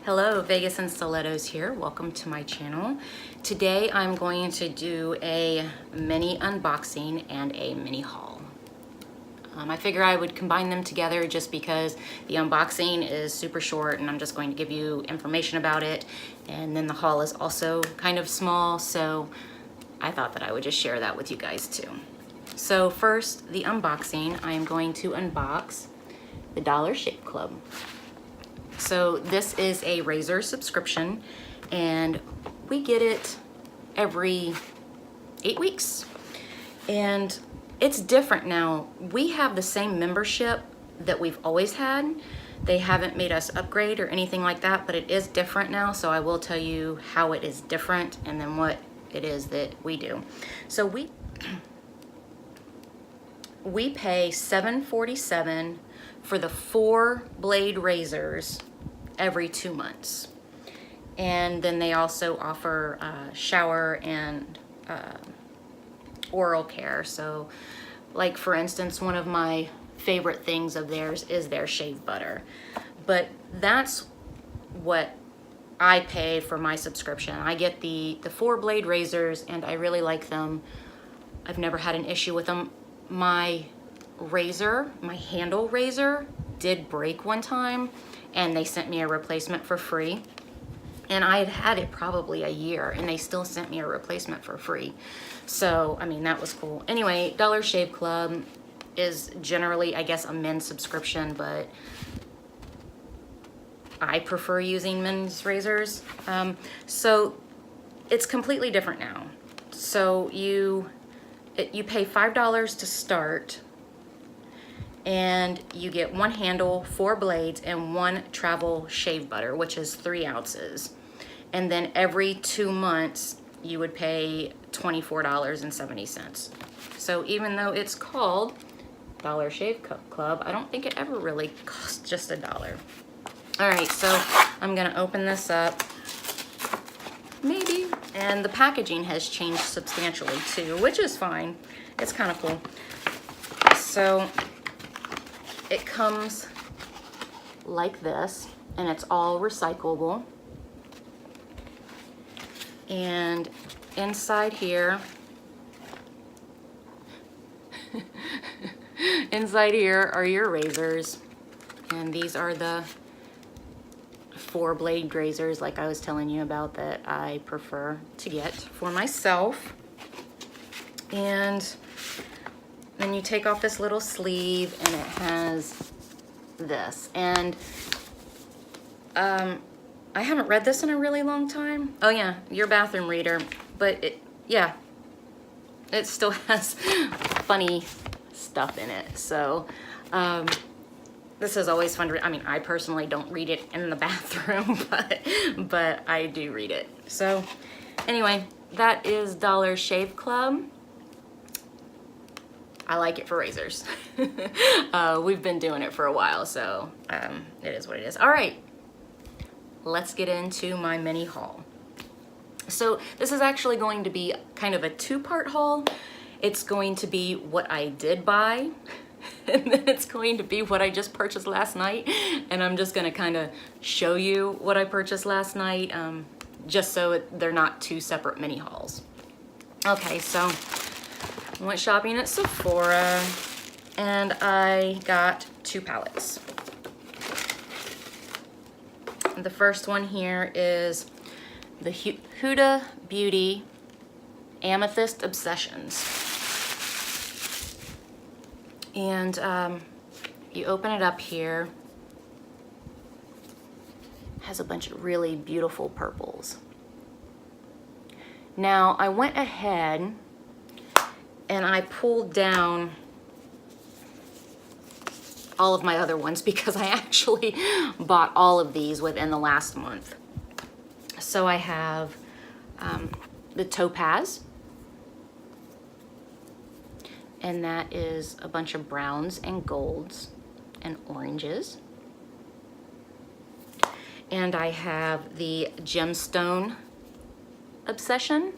Hello, Vegas and Stilettos here. Welcome to my channel. Today I'm going to do a mini unboxing and a mini haul. I figure I would combine them together just because the unboxing is super short and I'm just going to give you information about it, and then the haul is also kind of small, so I thought that I would just share that with you guys too. So first, the unboxing, I am going to unbox the Dollar Shave Club. So this is a razor subscription and we get it every 8 weeks. And it's different now. We have the same membership that we've always had. They haven't made us upgrade or anything like that, but it is different now. So I will tell you how it is different and then what it is that we do. So we pay $7.47 for the 4 blade razors every 2 months. And then they also offer shower and oral care. So like for instance, one of my favorite things of theirs is their shave butter. But that's what I pay for my subscription. I get the 4 blade razors and I really like them. I've never had an issue with them. My razor, my handle razor, did break one time and they sent me a replacement for free. And I had had it probably a year and they still sent me a replacement for free. So, I mean, that was cool. Anyway, Dollar Shave Club is generally, I guess, a men's subscription, but I prefer using men's razors. So it's completely different now. So you pay $5 to start, and you get 1 handle, 4 blades, and 1 travel shave butter, which is 3 ounces. And then every 2 months, you would pay $24.70. So even though it's called Dollar Shave Club, I don't think it ever really costs just $1. All right, so I'm gonna open this up, maybe. And the packaging has changed substantially too, which is fine. It's kind of cool. So it comes like this, and it's all recyclable. And inside here, inside here are your razors. And these are the 4 blade razors, like I was telling you about, that I prefer to get for myself. And then you take off this little sleeve and it has this. And I haven't read this in a really long time. Oh yeah, your bathroom reader. But it still has funny stuff in it. So this is always fun to read. I mean, I personally don't read it in the bathroom, but I do read it. So anyway, that is Dollar Shave Club. I like it for razors. We've been doing it for a while, so it is what it is. All right, let's get into my mini haul. So this is actually going to be kind of a 2-part haul. It's going to be what I did buy, and then it's going to be what I just purchased last night. And I'm just gonna kind of show you what I purchased last night, just so they're not 2 separate mini hauls. Okay, so I went shopping at Sephora and I got 2 palettes. The first one here is the Huda Beauty Amethyst Obsessions. And you open it up here. It has a bunch of really beautiful purples. Now I went ahead and I pulled down all of my other ones because I actually bought all of these within the last month. So I have the Topaz, and that is a bunch of browns and golds and oranges. And I have the Gemstone Obsession.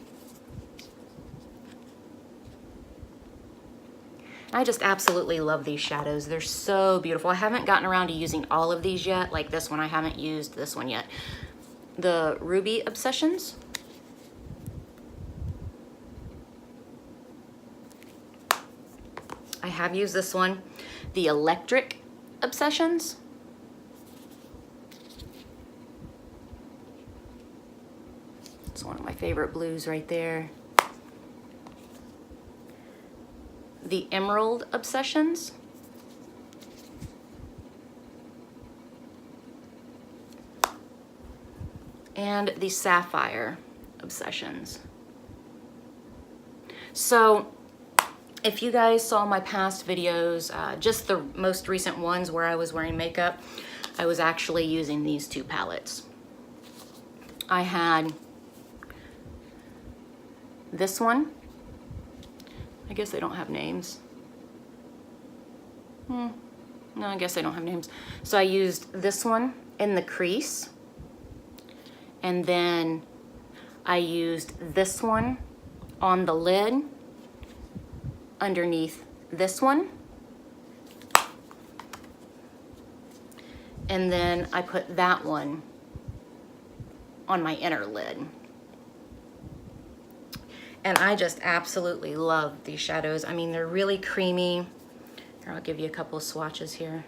I just absolutely love these shadows. They're so beautiful. I haven't gotten around to using all of these yet. Like this one, I haven't used this one yet. The Ruby Obsessions. I have used this one. The Electric Obsessions. It's one of my favorite blues right there. The Emerald Obsessions. And the Sapphire Obsessions. So if you guys saw my past videos, just the most recent ones where I was wearing makeup, I was actually using these two palettes. I had this one. I guess they don't have names. No, I guess they don't have names. So I used this one in the crease. And then I used this one on the lid underneath this one. And then I put that one on my inner lid. And I just absolutely love these shadows. I mean, they're really creamy. Here, I'll give you a couple of swatches here.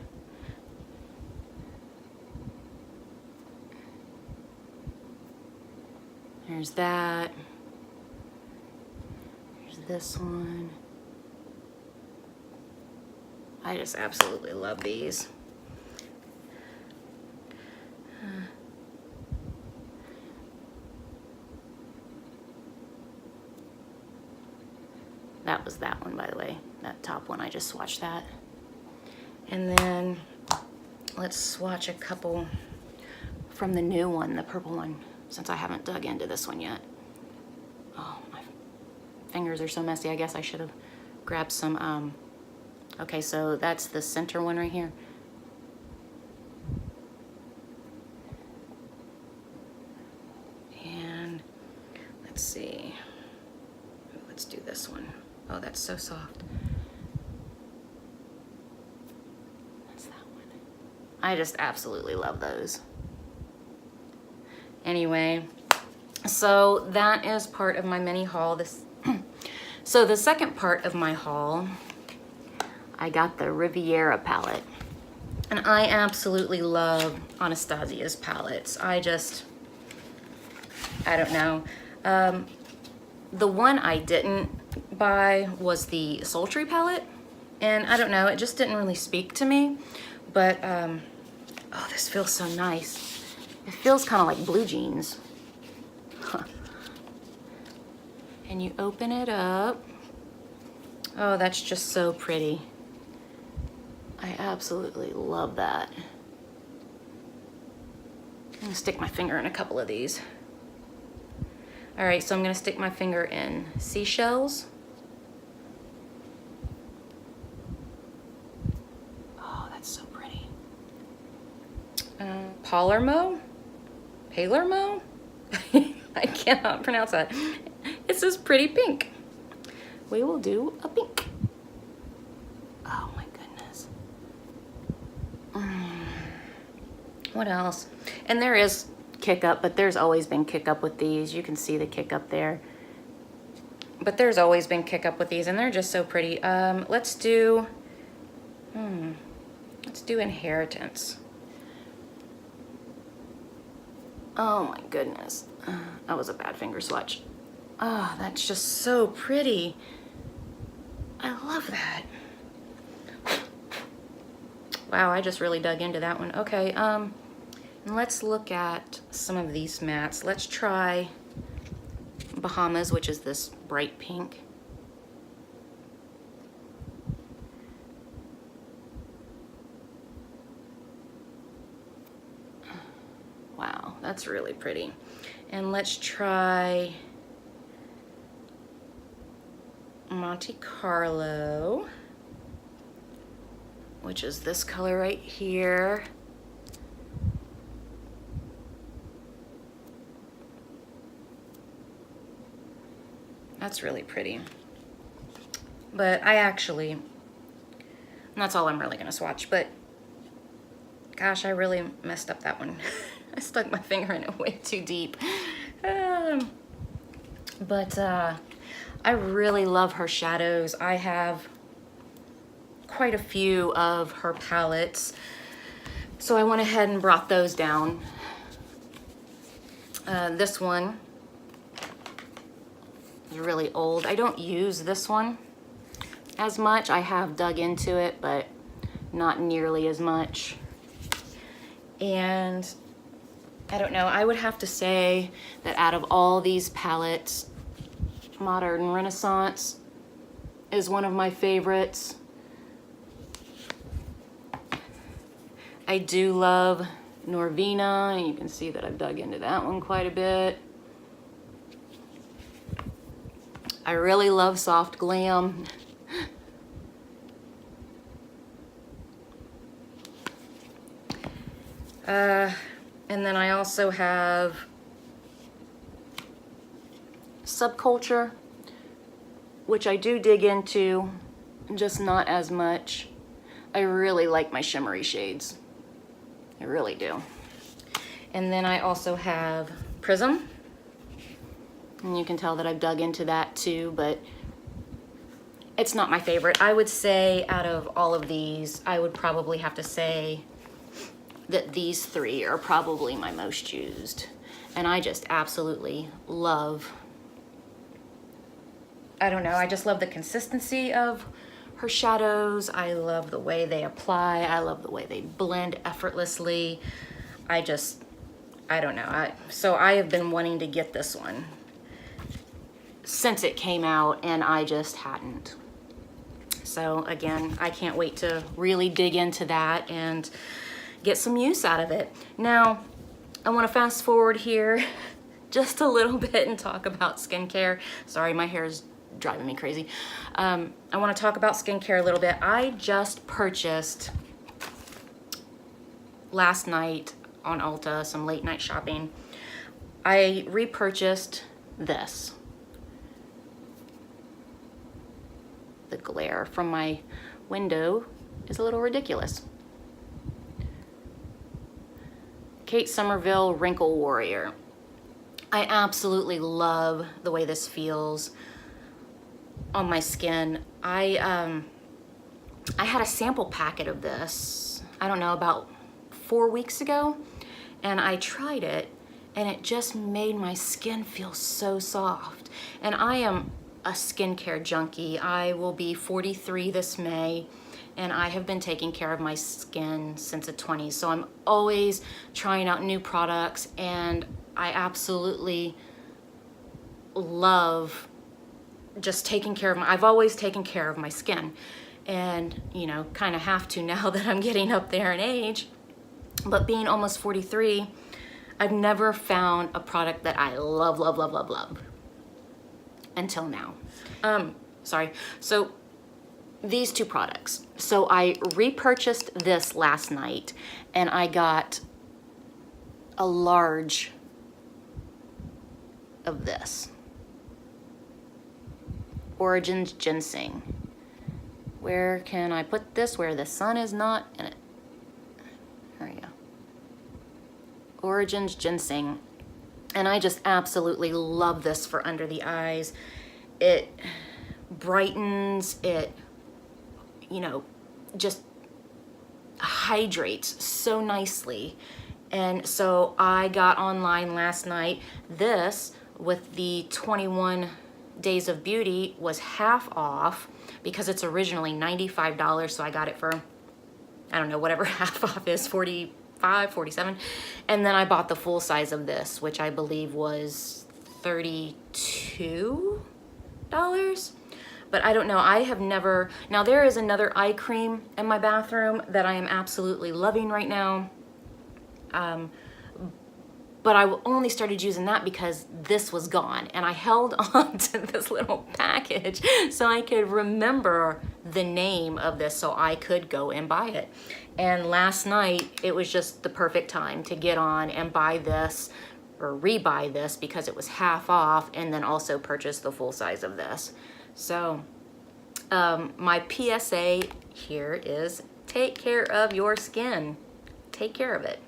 There's that. There's this one. I just absolutely love these. That was that one, by the way. That top one, I just swatched that. And then let's swatch a couple from the new one, the purple one, since I haven't dug into this one yet. Oh, my fingers are so messy. I guess I should have grabbed some, okay, so that's the center one right here. And let's see, let's do this one. Oh, that's so soft. That's that one. I just absolutely love those. Anyway, so that is part of my mini haul. So the second part of my haul, I got the Riviera palette. And I absolutely love Anastasia's palettes. I don't know. The one I didn't buy was the Sultry palette. And I don't know, it just didn't really speak to me. But, oh, this feels so nice. It feels kind of like blue jeans. Huh. And you open it up. Oh, that's just so pretty. I absolutely love that. I'm gonna stick my finger in a couple of these. All right, so I'm gonna stick my finger in Seashells. Oh, that's so pretty. Palermo? Palermo? I cannot pronounce that. It's this pretty pink. We will do a pink. Oh my goodness. What else? And there is kick up, but there's always been kick up with these. You can see the kick up there. But there's always been kick up with these, and they're just so pretty. Let's do Inheritance. Oh my goodness. That was a bad finger swatch. Oh, that's just so pretty. I love that. Wow, I just really dug into that one. Okay, let's look at some of these mattes. Let's try Bahamas, which is this bright pink. Wow, that's really pretty. And let's try Monte Carlo, which is this color right here. That's really pretty. But I actually And that's all I'm really gonna swatch, but gosh, I really messed up that one. I stuck my finger in it way too deep. But I really love her shadows. I have quite a few of her palettes, so I went ahead and brought those down. This one is really old. I don't use this one as much. I have dug into it, but not nearly as much. And I don't know, I would have to say that out of all these palettes, Modern Renaissance is one of my favorites. I do love Norvina, and you can see that I've dug into that one quite a bit. I really love Soft Glam. And then I also have Subculture, which I do dig into, just not as much. I really like my shimmery shades. I really do. And then I also have Prism. And you can tell that I've dug into that too, but it's not my favorite. I would say out of all of these, I would probably have to say that these three are probably my most used. And I just absolutely love, I don't know, I just love the consistency of her shadows. I love the way they apply. I love the way they blend effortlessly. I don't know. So I have been wanting to get this one since it came out, and I just hadn't. So again, I can't wait to really dig into that and get some use out of it. Now, I want to fast forward here just a little bit and talk about skincare. Sorry, my hair is driving me crazy. I want to talk about skincare a little bit. I just purchased last night on Ulta, some late night shopping. I repurchased this. The glare from my window is a little ridiculous. Kate Somerville Wrinkle Warrior. I absolutely love the way this feels on my skin. I had a sample packet of this, I don't know, about 4 weeks ago, and I tried it, and it just made my skin feel so soft. And I am a skincare junkie. I will be 43 this May, and I have been taking care of my skin since the 20s. So I'm always trying out new products, and I absolutely love just taking care of I've always taken care of my skin, and you know, kind of have to now that I'm getting up there in age. But being almost 43, I've never found a product that I love until now. Sorry. So these two products. So I repurchased this last night, and I got a large of this. Origins Ginseng. Where can I put this where the sun is not in it? There we go. Origins Ginseng. And I just absolutely love this for under the eyes. It brightens, it, you know, just hydrates so nicely. And so I got online last night. This with the 21 Days of Beauty was half off because it's originally $95. So I got it for, I don't know, whatever half off is, 45, 47. And then I bought the full size of this, which I believe was $32. But I don't know, I have never, now there is another eye cream in my bathroom that I am absolutely loving right now. But I only started using that because this was gone, and I held on to this little package so I could remember the name of this so I could go and buy it. And last night, it was just the perfect time to get on and buy this, or rebuy this, because it was half off, and then also purchase the full size of this. So My PSA here is take care of your skin. Take care of it.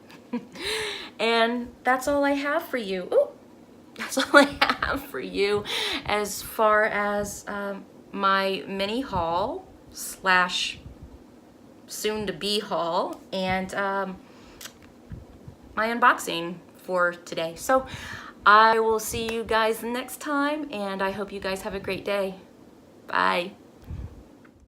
And that's all I have for you. Ooh, that's all I have for you as far as my mini haul slash soon to be haul and my unboxing for today. So I will see you guys next time, and I hope you guys have a great day. Bye.